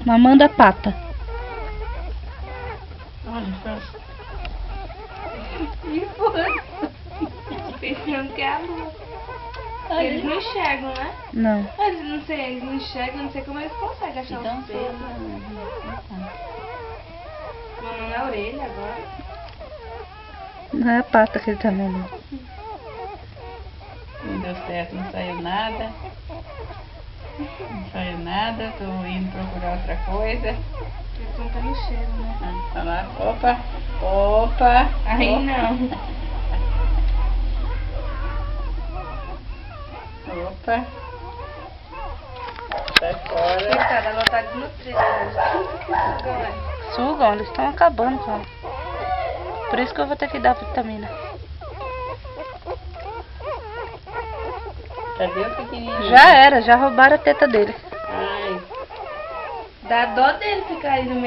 Mamando a pata. E foi. Pensando que é a lua. Eles não enxergam, né? Não. Eles não enxergam, não sei como eles conseguem achar Então, os pelos. Mamando na orelha agora. Não é a pata que ele tá mamando. Não deu certo, não saiu nada. Não saiu nada, tô indo procurar outra coisa. Eles não estão no cheiro, né? Tá lá, opa. Aí opa. não. Opa. Sai fora. Coitada, ela tá desnutrida. Agora. Sugam, eles estão acabando com ela. Por isso que eu vou ter que dar vitamina. Cadê o pequenininho? Já era, já roubaram a teta dele. Ai. Dá dó dele ficar aí no meio.